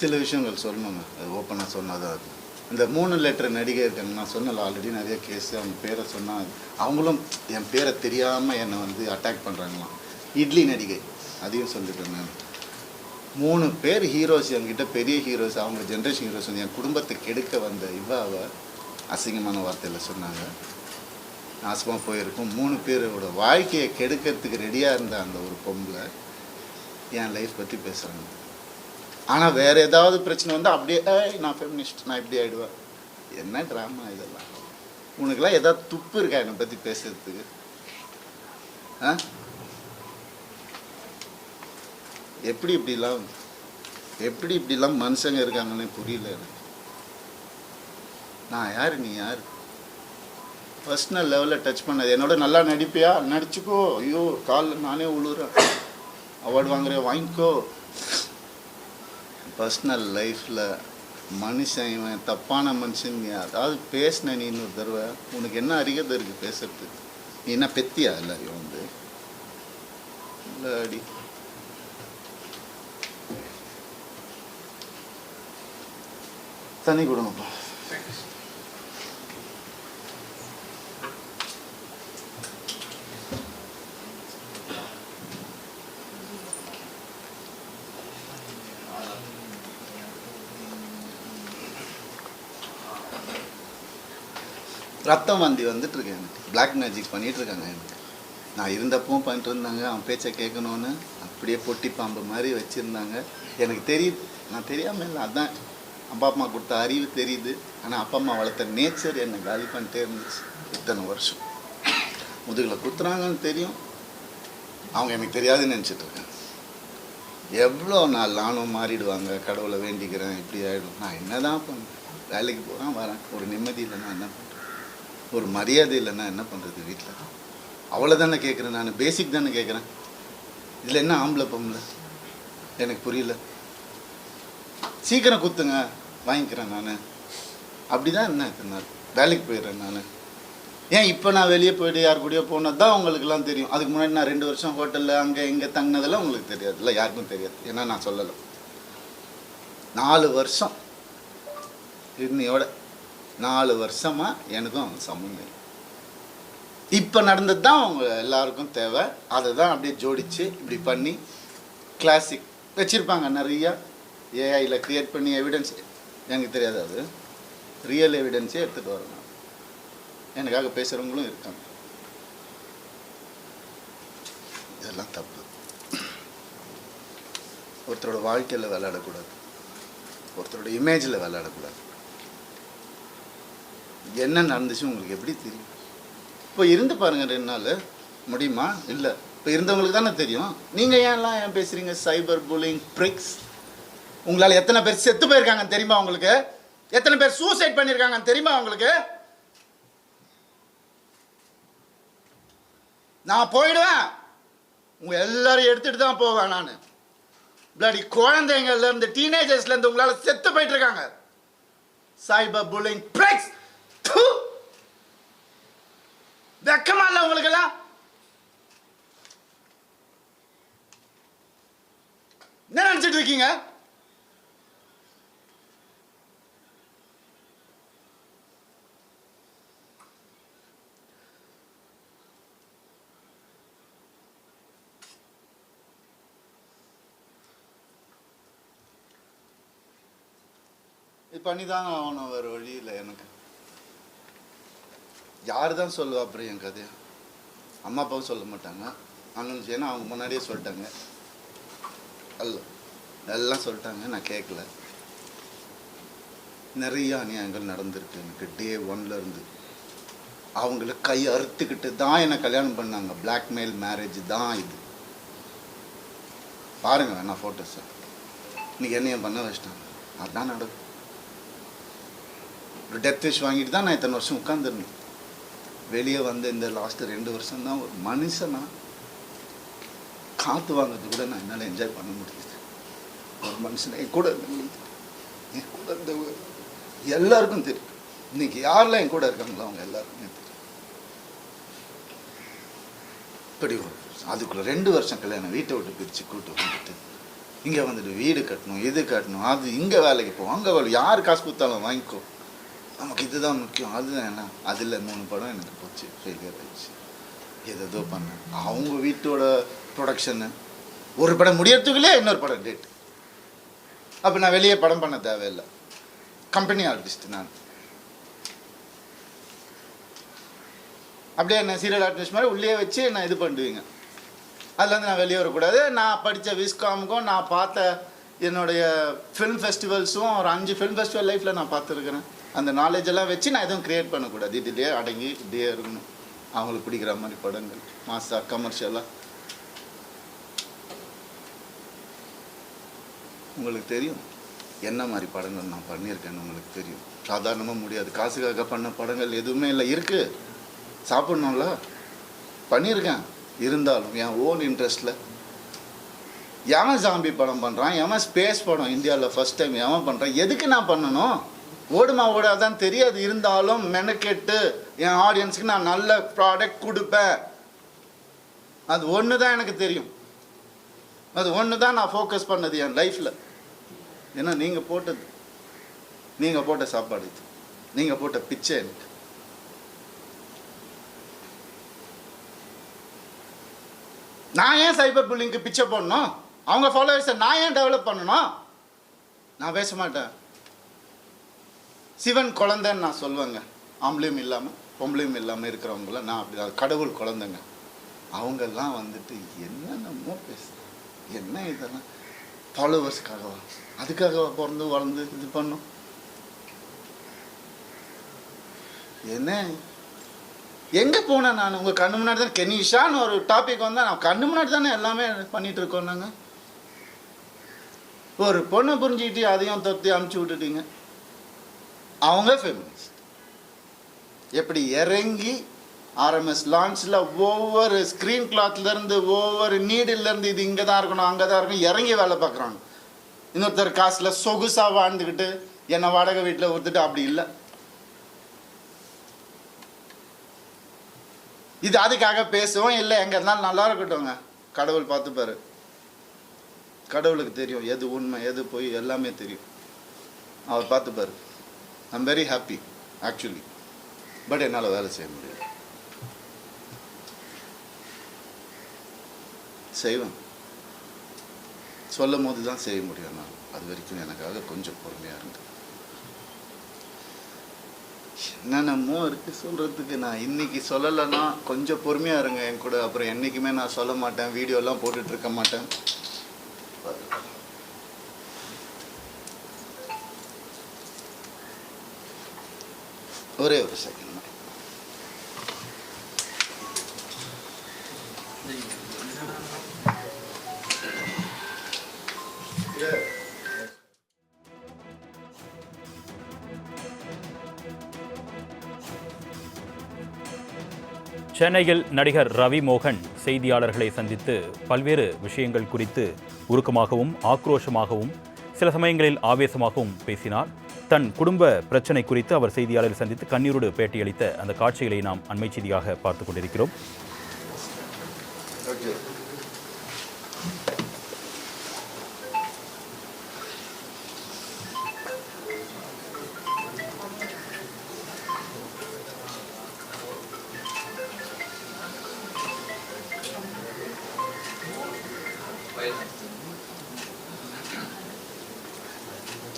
சில விஷயங்கள் சொல்லணுங்க, அது ஓப்பனாக சொன்னால் தான் அது. இந்த 3 லெட்டர் நடிகை இருக்காங்க, நான் சொன்னல ஆல்ரெடி நிறைய கேஸு. அவங்க பேரை சொன்னால் அவங்களும் என் பேரை தெரியாமல் என்னை வந்து அட்டாக் பண்ணுறாங்களாம். இட்லி நடிகை அதையும் சொல்லிட்டேன் நான். 3 பேர் ஹீரோஸ் என்கிட்ட, பெரிய ஹீரோஸ், அவங்க ஜென்ரேஷன் ஹீரோஸ் வந்து என் குடும்பத்தை கெடுக்க வந்த இவாவை அசிங்கமான வார்த்தையில் சொன்னாங்க. நாசமாக போயிருக்கும். 3 பேரோட வாழ்க்கையை கெடுக்கிறதுக்கு ரெடியாக இருந்த அந்த ஒரு பொம்பளை என் லைஃப் பற்றி பேசுகிறாங்க. ஆனால் வேறு ஏதாவது பிரச்சனை வந்து அப்படியே நான் ஃபெமினிஸ்ட், நான் இப்படி ஆகிடுவேன். என்ன ட்ராமா இதெல்லாம்? உனக்குலாம் ஏதாவது துப்பு இருக்கா என்னை பற்றி பேசுறதுக்கு? எப்படி இப்படிலாம் மனுஷங்க இருக்காங்கன்னு புரியல எனக்கு. நான் யார், நீ யார்? பர்சனல் லெவலில் டச் பண்ணது. என்னோட நல்லா நடிப்பியா, நடிச்சுக்கோ. ஐயோ காலில் நானே உழுறேன். அவார்டு வாங்குற வாங்கிக்கோ. பர்சனல் லைஃப்பில் மனுஷன் இவன் தப்பான மனுஷன் அதாவது பேசின நீ இன்னொரு தடவை உனக்கு என்ன அறிகதை இருக்குது பேசுறதுக்கு? நீ என்ன பெத்தியா எல்லாரையும் வந்து? இல்லை அடி தண்ணி கொடுங்கப்பா. ரத்தம் வாந்தி வந்துட்டுருக்கேன் எனக்கு. பிளாக் மேஜிக் பண்ணிகிட்ருக்காங்க எனக்கு. நான் இருந்தப்பவும் பண்ணிட்டு இருந்தாங்க. அவன் பேச்சை கேட்கணுன்னு அப்படியே பொட்டி பாம்பு மாதிரி வச்சுருந்தாங்க. எனக்கு தெரியுது, நான் தெரியாமல் இல்லை. அதுதான் அப்பா அம்மா கொடுத்த அறிவு தெரியுது. ஆனால் அப்பா அம்மா வளர்த்த நேச்சர் என்னை காலி பண்ணிட்டே இருந்துச்சு இத்தனை வருஷம். முதுகில் குத்துறாங்கன்னு தெரியும், அவங்க எனக்கு தெரியாதுன்னு நினச்சிட்ருக்கேன். எவ்வளோ நாள் நானும் மாறிடுவாங்க, கடவுளை வேண்டிக்கிறேன், இப்படி ஆகிடும். நான் என்ன தான் பண்ணுறேன்? வேலைக்கு போகிறேன், வரேன். ஒரு நிம்மதி இல்லைன்னா என்ன பண்ணுறேன்? ஒரு மரியாதை இல்லைன்னா என்ன பண்ணுறது? வீட்டில் அவ்வளோ தானே கேட்குறேன் நான். பேசிக் தானே கேட்குறேன். இதில் என்ன ஆம்பளை பொம்பளை எனக்கு புரியல. சீக்கிரம் குத்துங்க, வாங்கிக்கிறேன் நான். அப்படி தான் என்ன நாள் வேலைக்கு போயிடுறேன் நான். ஏன் இப்போ நான் வெளியே போய்ட்டு யார் கூடயோ போனது தான் உங்களுக்குலாம் தெரியும். அதுக்கு முன்னாடி நான் 2 வருஷம் ஹோட்டலில் அங்கே இங்கே தங்கினதெல்லாம் உங்களுக்கு தெரியாது. இல்லை, யாருக்கும் தெரியாது. ஏன்னா நான் சொல்லலை. 4 வருஷம் இன்னையோட 4 வருஷமாக எனக்கும் அவங்க சம்மந்தம். இப்போ நடந்தது தான் அவங்க எல்லாருக்கும் தேவை. அதை தான் அப்படியே ஜோடித்து இப்படி பண்ணி கிளாசிக் வச்சுருப்பாங்க நிறையா. ஏஐயில் க்ரியேட் பண்ணி எவிடன்ஸ் எனக்கு தெரியாது, அது ரியல் எவிடன்ஸே எடுத்துகிட்டு வரணும். எனக்காக பேசுகிறவங்களும் இருக்காங்க. இதெல்லாம் தப்பு. ஒருத்தரோட வாழ்க்கையில் விளையாடக்கூடாது, ஒருத்தரோட இமேஜில் விளையாடக்கூடாது. என்ன நடந்துச்சு உங்களுக்கு எப்படி தெரியும்? இப்போ இருந்து பாருங்கள், 2 நாள் முடியுமா? இல்லை, இப்போ இருந்தவங்களுக்கு தானே தெரியும். நீங்கள் ஏன் பேசுகிறீங்க? சைபர் புல்லிங் பிரிக்ஸ். உங்களால் எத்தனை பேர் செத்து போயிருக்காங்கன்னு தெரியுமா உங்களுக்கு? எத்தனை பேர் சூசைட் பண்ணியிருக்காங்கன்னு தெரியுமா உங்களுக்கு? நான் போயிடுவேன், உங்கள் எல்லாரும் எடுத்துகிட்டு தான் போவேன் நான். பிளடி குழந்தைங்கள்லேருந்து டீனேஜர்ஸ்லேருந்து உங்களால் செத்து போயிட்டு இருக்காங்க. சைபர் புல்லிங் பிரிக்ஸ். வெக்கமா இல்லை உங்களுக்கெல்லாம்? என்ன நினைச்சிட்டு இருக்கீங்க? இது பண்ணி தான் ஆகணும், வேறு வழி இல்லை எனக்கு. யார் தான் சொல்லுவா அப்புறம் என் கதையை? அம்மா அப்பாவும் சொல்ல மாட்டாங்க, அண்ணன். ஏன்னா அவங்க முன்னாடியே சொல்லிட்டாங்க, அல்ல எல்லாம் சொல்லிட்டாங்க, நான் கேட்கல. நிறைய அநியாயங்கள் நடந்திருக்கு எனக்கு. டே 1லேருந்து அவங்கள கை அறுத்துக்கிட்டு தான் என்னை கல்யாணம் பண்ணாங்க. பிளாக்மெயில் மேரேஜ் தான் இது. பாருங்க வேணா ஃபோட்டோஸை. இன்னைக்கு என்னையும் பண்ண வச்சிட்டாங்க. அதுதான் நடக்கும். ஒரு டெத் விஷ் வாங்கிட்டு தான் நான் இத்தனை வருஷம் உட்காந்துருந்தேன். வெளியே வந்து இந்த லாஸ்ட்டு 2 வருஷம்தான் ஒரு மனுஷனா காற்று வாங்கிறது கூட நான் என்னால் என்ஜாய் பண்ண முடியுது. ஒரு மனுஷனை என் கூட இருந்த எல்லாருக்கும் தெரியும். இன்னைக்கு யாரெல்லாம் என் கூட இருக்காங்களோ அவங்க எல்லாருக்குமே தெரியும். இப்படி அதுக்குள்ளே 2 வருஷம் கல்யாணம், வீட்டை விட்டு பிரித்து கூட்டு வந்துட்டு இங்கே வந்துட்டு வீடு கட்டணும், இது கட்டணும், அது இங்கே வேலைக்கு போகும், அங்கே வேலை, யார் காசு கொடுத்தாலும் வாங்கிக்கோ, நமக்கு இதுதான் முக்கியம். அதுதான் என்ன, அதில் 3 படம் எனக்கு போச்சு, ஃபெயிலியர் ஆயிடுச்சு. ஏதோ பண்ணேன். அவங்க வீட்டோட ப்ரொடக்ஷனு, ஒரு படம் முடியறதுக்குள்ளே இன்னொரு படம் டேட். அப்போ நான் வெளியே படம் பண்ண தேவையில்லை, கம்பெனி ஆர்டிஸ்ட் நான். அப்படியே என்ன சீரியல் ஆர்டிஸ்ட் மாதிரி உள்ளே வச்சு நான் இது பண்ணுவீங்க. அதுலேருந்து நான் வெளியே வரக்கூடாது. நான் படித்த விஸ்காமுக்கும் நான் பார்த்த என்னுடைய ஃபிலிம் ஃபெஸ்டிவல்ஸும் ஒரு 5 ஃபிலிம் ஃபெஸ்டிவல் லைஃப்பில் நான் பார்த்துருக்குறேன். அந்த நாலேஜ் எல்லாம் வச்சு நான் எதுவும் க்ரியேட் பண்ணக்கூடாது. இதுலேயே அடங்கி இப்படியே இருக்கணும். அவங்களுக்கு பிடிக்கிற மாதிரி படங்கள், மாசா கமர்ஷியலாக. உங்களுக்கு தெரியும் என்ன மாதிரி படங்கள் நான் பண்ணியிருக்கேன்னு உங்களுக்கு தெரியும். சாதாரணமாக முடியாது. காசுக்காக பண்ண படங்கள் எதுவுமே இல்லை. இருக்குது, சாப்பிட்ணும்ல, பண்ணியிருக்கேன். இருந்தாலும் என் ஓன் இன்ட்ரெஸ்ட்டில் எவன் ஜாம்பி படம் பண்ணுறான், எவன் ஸ்பேஸ் படம் இந்தியாவில் ஃபஸ்ட் டைம் எவன் பண்ணுறான், எதுக்கு நான் பண்ணணும், ஓடுமா ஓடாதான் தெரியாது. இருந்தாலும் மெனக்கெட்டு என் ஆடியன்ஸுக்கு நான் நல்ல ப்ராடக்ட் கொடுப்பேன். அது ஒன்று தான் எனக்கு தெரியும். அது ஒன்று தான் நான் ஃபோக்கஸ் பண்ணது என் லைஃப்பில். ஏன்னா நீங்கள் போட்ட சாப்பாடு இது, நீங்கள் போட்ட பிச்சை எனக்கு. நான் ஏன் சைபர் புல்லிங்க்கு பிச்சை போடணும்? அவங்க ஃபாலோவர்ஸை நான் ஏன் டெவலப் பண்ணணும்? நான் பேச மாட்டேன். சிவன் குழந்தைன்னு நான் சொல்லுவேங்க. ஆம்பளையும் இல்லாமல் பொம்பளையும் இல்லாமல் இருக்கிறவங்கள நான் அப்படி தான், கடவுள் குழந்தைங்க. அவங்கெல்லாம் வந்துட்டு என்னென்னமோ பேசுகிறேன். என்ன இதெல்லாம் ஃபாலோவர்ஸுக்காகவா? அதுக்காக பிறந்து வளர்ந்து இது பண்ணும் என்ன? எங்கே போனேன் நான்? உங்கள் கண்ணு முன்னாடி தான் கெனிஷான்னு ஒரு டாபிக் வந்தால் நான் கண்ணு முன்னாடி தானே எல்லாமே பண்ணிகிட்டு இருக்கோம். நாங்கள் ஒரு பொண்ணை புரிஞ்சுக்கிட்டு அதையும் தொத்தி அமுச்சு விட்டுட்டீங்க. அவங்க ஃபெமினிஸ்ட். எப்படி இறங்கி ஆர்எம்எஸ் லான்ச்சில் ஒவ்வொரு ஸ்க்ரீன் கிளாத்லேருந்து ஒவ்வொரு நீடிலேருந்து இது இங்கே தான் இருக்கணும், அங்கே தான் இருக்கணும், இறங்கி வேலை பார்க்குறாங்க. இன்னொருத்தர் காசில் சொகுசாக வாழ்ந்துக்கிட்டு என்னை வாடகை வீட்டில் ஒருத்துட்டு அப்படி இல்லை. இது அதுக்காக பேசுவோம் இல்லை, எங்கே இருந்தாலும் நல்லா இருக்கட்டும்ங்க. கடவுள் பார்த்துப்பாரு. கடவுளுக்கு தெரியும் எது உண்மை எது போய் எல்லாமே தெரியும். அவர் பார்த்துப்பாரு. I'm very happy actually. But என்னால் வேலை செய்ய முடியாது. செய்வேன், சொல்லும் போது தான் செய்ய முடியும். நான் அது வரைக்கும் எனக்காக கொஞ்சம் பொறுமையாக இருந்தேன். என்னென்னமோ இருக்குது சொல்கிறதுக்கு. நான் இன்றைக்கி சொல்லலைன்னா கொஞ்சம் பொறுமையாக இருங்க என் கூட. அப்புறம் என்றைக்குமே நான் சொல்ல மாட்டேன், வீடியோலாம் போட்டுட்ருக்க மாட்டேன். ஒரே ஒரு செகண்ட். சென்னையில் நடிகர் ரவி மோகன் செய்தியாளர்களை சந்தித்து பல்வேறு விஷயங்கள் குறித்து உருக்கமாகவும் ஆக்ரோஷமாகவும் சில சமயங்களில் ஆவேசமாகவும் பேசினார். தன் குடும்ப பிரச்சனை குறித்து அவர் செய்தியாளரை சந்தித்து கண்ணீரோடு பேட்டியளித்த அந்த காட்சிகளை நாம் அண்மை செய்தியாக பார்த்து கொண்டிருக்கிறோம்.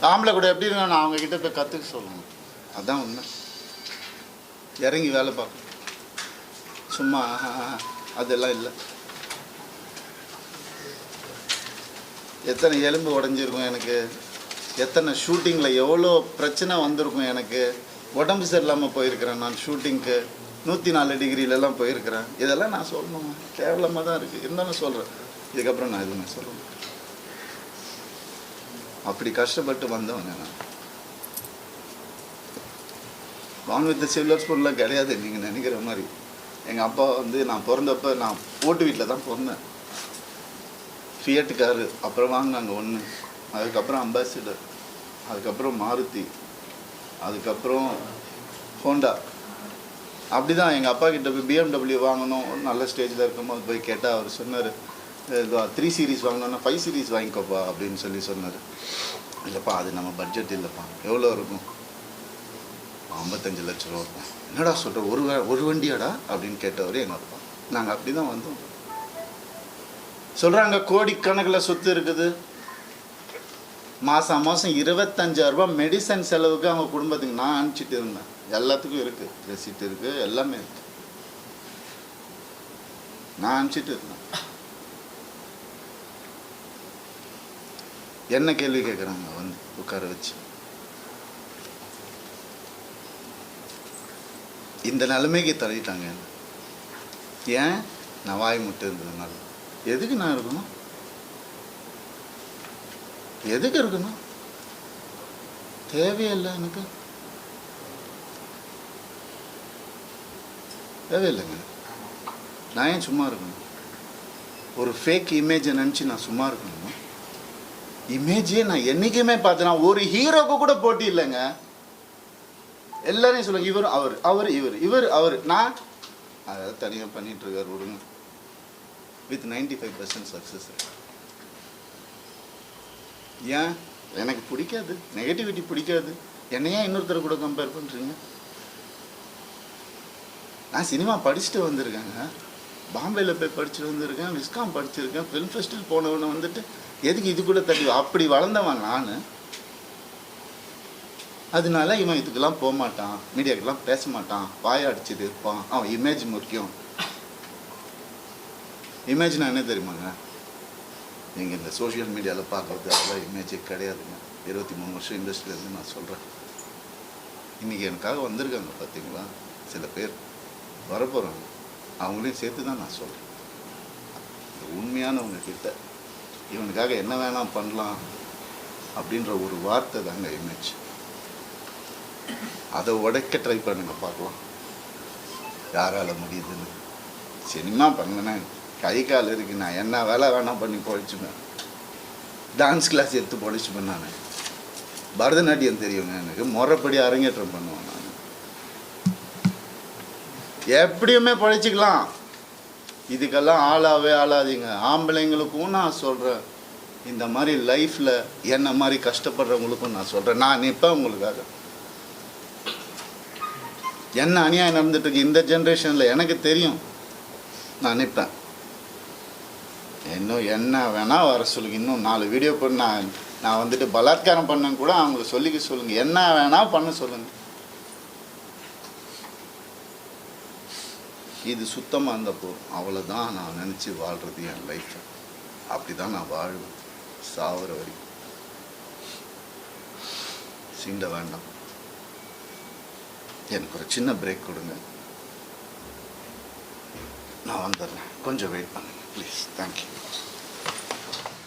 ஆம்பளை கூட எப்படி இருக்கணும், நான் அவங்கக்கிட்ட போய் கற்றுக்க சொல்லணும். அதுதான் உண்மை. இறங்கி வேலை பார்க்கணும். சும்மா அதெல்லாம் இல்லை. எத்தனை எலும்பு உடஞ்சிருக்கும் எனக்கு, எத்தனை ஷூட்டிங்கில் எவ்வளோ பிரச்சனை வந்திருக்கும் எனக்கு. உடம்பு சரியில்லாமல் போயிருக்கிறேன் நான் ஷூட்டிங்க்கு. 104 டிகிரிலெல்லாம் போயிருக்கிறேன். இதெல்லாம் நான் சொல்லணும், கேவலமாக தான் இருக்குது. இருந்தாலும் சொல்கிறேன். இதுக்கப்புறம் நான் எதுவுமே சொல்லணும். அப்படி கஷ்டப்பட்டு வந்தவங்க நான். வான் வித் சில்வர் ஸ்பூன்லாம் கிடையாது நீங்கள் நினைக்கிற மாதிரி. எங்கள் அப்பா வந்து நான் பிறந்தப்போ நான் ஓட்டு வீட்டில் தான் பிறந்தேன். ஃபியட் காரு அப்புறம் வாங்கினாங்க 1, அதுக்கப்புறம் அம்பாசிடர், அதுக்கப்புறம் மாருதி, அதுக்கப்புறம் ஹோண்டா. அப்படி தான் எங்கள் அப்பா கிட்ட போய் BMW வாங்கணும் நல்ல ஸ்டேஜில் இருக்கும்போது போய் கேட்டால் அவர் சொன்னார், 3 சீரீஸ் வாங்கினோன்னா 5 சீரீஸ் வாங்கிக்கோப்பா அப்படின்னு சொன்னார். இல்லைப்பா அது நம்ம பட்ஜெட் இல்லைப்பா. எவ்வளோ இருக்கும்? 55 லட்ச ரூபா இருக்கும். என்னடா சொல்கிற, ஒரு வண்டியாடா அப்படின்னு கேட்டவர் எங்கள் அப்பா. நாங்கள் அப்படி தான் வந்தோம். சொல்கிறாங்க கோடிக்கணக்கில் சொத்து இருக்குது. மாதம் 25,000 ரூபா மெடிசன் செலவுக்கு அவங்க குடும்பத்துக்கு நான் அனுப்பிச்சிட்டு இருந்தேன். எல்லாத்துக்கும் இருக்குது, ரெசிப்ட் இருக்குது, எல்லாமே இருக்குது. நான் அனுப்பிச்சிட்டு இருந்தேன். என்ன கேள்வி கேட்குறாங்க வந்து உட்கார வச்சு. இந்த நிலைமைக்கு தள்ளிட்டாங்க. ஏன்? நான் வாய் முட்டை இருந்ததுனால. எதுக்கு நான் இருக்கணும்? எதுக்கு இருக்கணும்? தேவையில்லை, எனக்கு தேவையில்லைங்க. நான் ஏன் சும்மா இருக்கணும்? ஒரு ஃபேக் இமேஜை நினச்சி நான் சும்மா இருக்கணும்? இமேஜே நான் என்றைக்குமே பார்த்தேன்னா ஒரு ஹீரோக்கு கூட போட்டி இல்லைங்க. எல்லாரையும் சொல்லுங்க, இவர் அவர், அவர் இவர், இவர் அவர். நான் அதை தனியாக பண்ணிகிட்ருக்கார் விடுங்க. With 95% success. ஏன்? எனக்கு பிடிக்காது, நெகட்டிவிட்டி பிடிக்காது. என்னையா இன்னொருத்தரை கூட கம்பேர் பண்ணுறீங்க? நான் சினிமா படிச்சுட்டு வந்திருக்கேங்க. பாம்பேயில் போய் படிச்சுட்டு வந்திருக்கேன், விஸ்காம் படிச்சிருக்கேன், ஃபிலிம் ஃபெஸ்டிவல் போனவனை வந்துட்டு எதுக்கு இது கூட தள்ளி? அப்படி வளர்ந்தவன் நான். அதனால இவன் இதுக்கெல்லாம் போக மாட்டான், மீடியாக்கெல்லாம் பேச மாட்டான், வாய அடிச்சுட்டு இருப்பான், அவன் இமேஜ் முக்கியம். இமேஜ்னா என்ன தெரியுமாங்க? நீங்கள் இந்த சோஷியல் மீடியாவில் பார்க்குறது அதெல்லாம் இமேஜே கிடையாதுங்க. 23 வருஷம் இண்டஸ்ட்ரியிலேருந்து நான் சொல்கிறேன். இன்றைக்கி எனக்காக வந்திருக்காங்க பார்த்தீங்களா சில பேர், வரப்போகிறாங்க, அவங்களையும் சேர்த்து தான் நான் சொல்கிறேன். உண்மையானவங்க கிட்ட இவனுக்காக என்ன வேணாம் பண்ணலாம் அப்படின்ற ஒரு வார்த்தை தாங்க இமேஜ். அதை உடைக்க ட்ரை பண்ணுங்க, பார்க்கலாம் யாரால முடியுதுன்னு. சினிமா பண்ணினேன், கை கால் இருக்கு, நான் என்ன வேலை வேணாம் பண்ணி பொழைச்சுப்பேன். டான்ஸ் கிளாஸ் எடுத்து பொழைச்சுப்பேன். நான் பரதநாட்டியம் தெரியுங்க எனக்கு, முறைப்படி அரங்கேற்றம் பண்ணுவேன். நான் எப்படியுமே பொழைச்சிக்கலாம். இதுக்கெல்லாம் ஆளாதீங்க. ஆம்பளைங்களுக்கும் நான் சொல்கிறேன், இந்த மாதிரி லைஃப்பில் என்ன மாதிரி கஷ்டப்படுறவங்களுக்கும் நான் சொல்கிறேன். நான் நிற்பேன் உங்களுக்காக. என்ன அநியாயம் நடந்துட்டுருக்கு இந்த ஜென்ரேஷனில் எனக்கு தெரியும். நான் நிற்பேன். இன்னும் என்ன வேணால் வர சொல்லுங்க. இன்னும் 4 வீடியோ பண்ண நான் வந்துட்டு பலாத்காரம் பண்ணேன்னு கூட அவங்களுக்கு சொல்லிக்க சொல்லுங்கள். என்ன வேணால் பண்ண சொல்லுங்கள். இது சுத்தமாக இருந்தப்போ அவ்வளோதான் நான் நினச்சி வாழ்கிறது என் லைஃப்பை. அப்படி தான் நான் வாழ்வேன் சாவர வரைக்கும். சீண்ட வேண்டாம். எனக்கு ஒரு சின்ன பிரேக் கொடுங்க, நான் வந்துடுறேன். கொஞ்சம் வெயிட் பண்ணுங்க ப்ளீஸ். தேங்க்யூ.